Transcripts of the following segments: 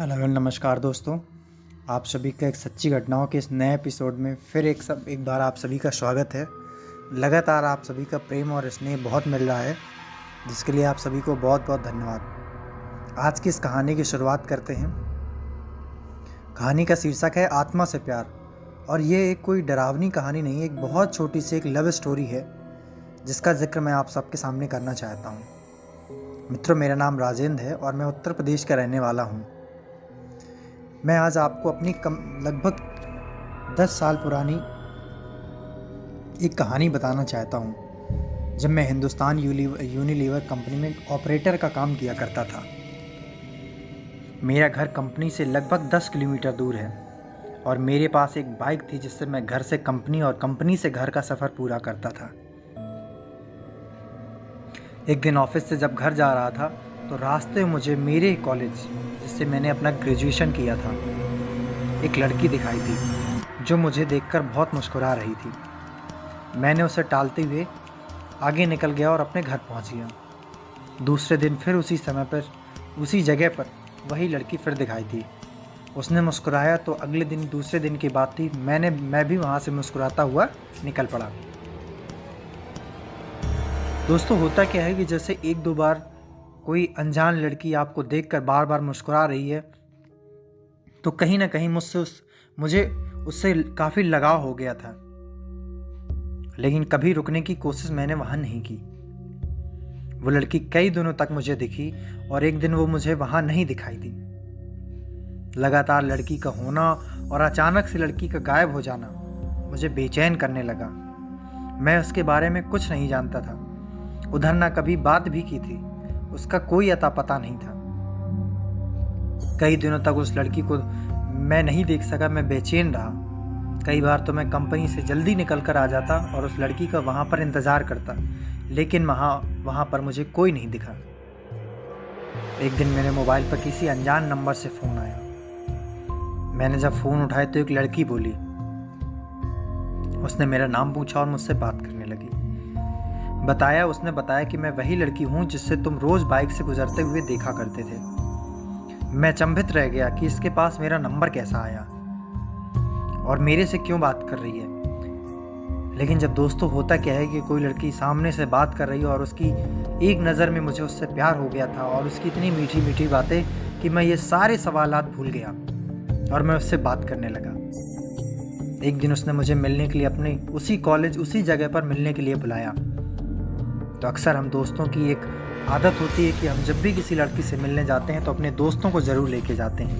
Hello नमस्कार दोस्तों। आप सभी का एक सच्ची घटनाओं के इस नए एपिसोड में फिर एक बार आप सभी का स्वागत है। लगातार आप सभी का प्रेम और स्नेह बहुत मिल रहा है, जिसके लिए आप सभी को बहुत बहुत धन्यवाद। आज की इस कहानी की शुरुआत करते हैं। कहानी का शीर्षक है आत्मा से प्यार, और ये एक कोई डरावनी कहानी नहीं है, एक बहुत छोटी सी एक लव स्टोरी है जिसका जिक्र मैं आप सबके सामने करना चाहता हूँ। मित्रों, मेरा नाम राजेंद्र है और मैं उत्तर प्रदेश का रहने वाला हूँ। मैं आज आपको अपनी लगभग 10 साल पुरानी एक कहानी बताना चाहता हूँ, जब मैं हिंदुस्तान यूनिलीवर कंपनी में ऑपरेटर का काम किया करता था। मेरा घर कंपनी से लगभग 10 किलोमीटर दूर है और मेरे पास एक बाइक थी जिससे मैं घर से कंपनी और कंपनी से घर का सफ़र पूरा करता था। एक दिन ऑफिस से जब घर जा रहा था तो रास्ते में मुझे मेरे कॉलेज, जिससे मैंने अपना ग्रेजुएशन किया था, एक लड़की दिखाई थी जो मुझे देखकर बहुत मुस्कुरा रही थी। मैंने उसे टालते हुए आगे निकल गया और अपने घर पहुंच गया। दूसरे दिन फिर उसी समय पर उसी जगह पर वही लड़की फिर दिखाई थी। उसने मुस्कुराया तो अगले दिन दूसरे दिन की बात थी, मैं भी वहाँ से मुस्कुराता हुआ निकल पड़ा। दोस्तों, होता क्या है कि जैसे एक दो बार कोई अनजान लड़की आपको देखकर बार बार मुस्कुरा रही है तो कहीं ना कहीं मुझे उससे काफ़ी लगाव हो गया था, लेकिन कभी रुकने की कोशिश मैंने वहाँ नहीं की। वो लड़की कई दिनों तक मुझे दिखी और एक दिन वो मुझे वहाँ नहीं दिखाई दी। लगातार लड़की का होना और अचानक से लड़की का गायब हो जाना मुझे बेचैन करने लगा। मैं उसके बारे में कुछ नहीं जानता था, उधर ना कभी बात भी की थी, उसका कोई अता पता नहीं था। कई दिनों तक उस लड़की को मैं नहीं देख सका। मैं बेचैन रहा। कई बार तो मैं कंपनी से जल्दी निकल कर आ जाता और उस लड़की का वहाँ पर इंतज़ार करता, लेकिन वहाँ पर मुझे कोई नहीं दिखा। एक दिन मेरे मोबाइल पर किसी अनजान नंबर से फ़ोन आया। मैंने जब फ़ोन उठाया तो एक लड़की बोली। उसने मेरा नाम पूछा और मुझसे बात करने लगी। उसने बताया कि मैं वही लड़की हूँ जिससे तुम रोज़ बाइक से गुजरते हुए देखा करते थे। मैं अचंभित रह गया कि इसके पास मेरा नंबर कैसा आया और मेरे से क्यों बात कर रही है। लेकिन जब दोस्तों, होता क्या है कि कोई लड़की सामने से बात कर रही है और उसकी एक नज़र में मुझे उससे प्यार हो गया था और उसकी इतनी मीठी मीठी बातें कि मैं ये सारे सवालात भूल गया और मैं उससे बात करने लगा। एक दिन उसने मुझे मिलने के लिए अपने उसी कॉलेज, उसी जगह पर मिलने के लिए बुलाया। तो अक्सर हम दोस्तों की एक आदत होती है कि हम जब भी किसी लड़की से मिलने जाते हैं तो अपने दोस्तों को ज़रूर लेके जाते हैं।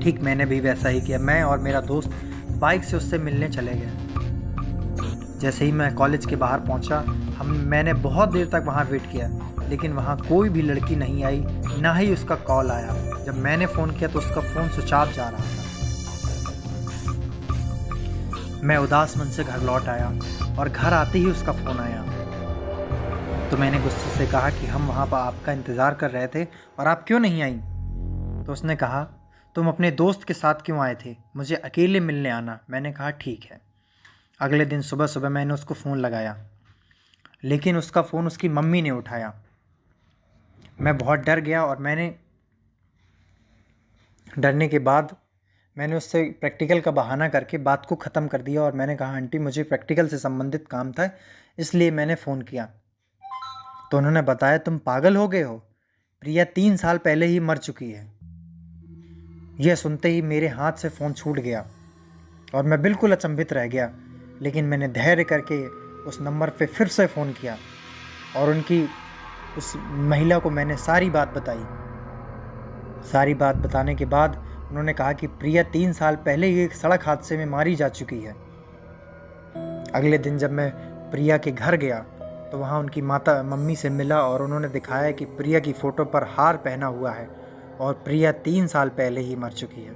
ठीक मैंने भी वैसा ही किया। मैं और मेरा दोस्त बाइक से उससे मिलने चले गए। जैसे ही मैं कॉलेज के बाहर पहुंचा, मैंने बहुत देर तक वहां वेट किया, लेकिन वहां कोई भी लड़की नहीं आई, ना ही उसका कॉल आया। जब मैंने फ़ोन किया तो उसका फ़ोन स्विच ऑफ जा रहा था। मैं उदास मन से घर लौट आया और घर आते ही उसका फ़ोन आया। तो मैंने गुस्से से कहा कि हम वहाँ पर आपका इंतज़ार कर रहे थे और आप क्यों नहीं आई। तो उसने कहा, तुम अपने दोस्त के साथ क्यों आए थे, मुझे अकेले मिलने आना। मैंने कहा ठीक है। अगले दिन सुबह सुबह मैंने उसको फ़ोन लगाया, लेकिन उसका फ़ोन उसकी मम्मी ने उठाया। मैं बहुत डर गया और डरने के बाद मैंने उससे प्रैक्टिकल का बहाना करके बात को ख़त्म कर दिया और मैंने कहा, आंटी मुझे प्रैक्टिकल से संबंधित काम था, इसलिए मैंने फ़ोन किया। तो उन्होंने बताया, तुम पागल हो गए हो, प्रिया 3 साल पहले ही मर चुकी है। यह सुनते ही मेरे हाथ से फ़ोन छूट गया और मैं बिल्कुल अचंभित रह गया, लेकिन मैंने धैर्य करके उस नंबर पे फिर से फ़ोन किया और उस महिला को मैंने सारी बात बताई। सारी बात बताने के बाद उन्होंने कहा कि प्रिया 3 साल पहले ही एक सड़क हादसे में मारी जा चुकी है। अगले दिन जब मैं प्रिया के घर गया तो वहाँ उनकी मम्मी से मिला और उन्होंने दिखाया कि प्रिया की फ़ोटो पर हार पहना हुआ है और प्रिया 3 साल पहले ही मर चुकी है।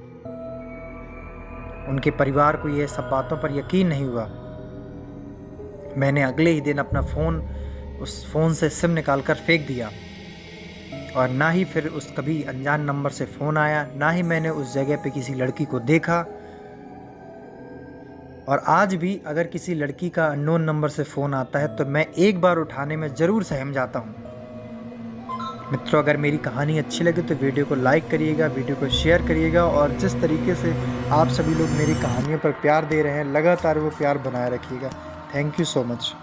उनके परिवार को ये सब बातों पर यकीन नहीं हुआ। मैंने अगले ही दिन अपना उस फ़ोन से सिम निकालकर फेंक दिया और ना ही फिर कभी अनजान नंबर से फ़ोन आया, ना ही मैंने उस जगह पे किसी लड़की को देखा। और आज भी अगर किसी लड़की का अननोन नंबर से फ़ोन आता है तो मैं एक बार उठाने में ज़रूर सहम जाता हूँ। मित्रों, अगर मेरी कहानी अच्छी लगे तो वीडियो को लाइक करिएगा, वीडियो को शेयर करिएगा और जिस तरीके से आप सभी लोग मेरी कहानियों पर प्यार दे रहे हैं, लगातार वो प्यार बनाए रखिएगा। Thank you so much.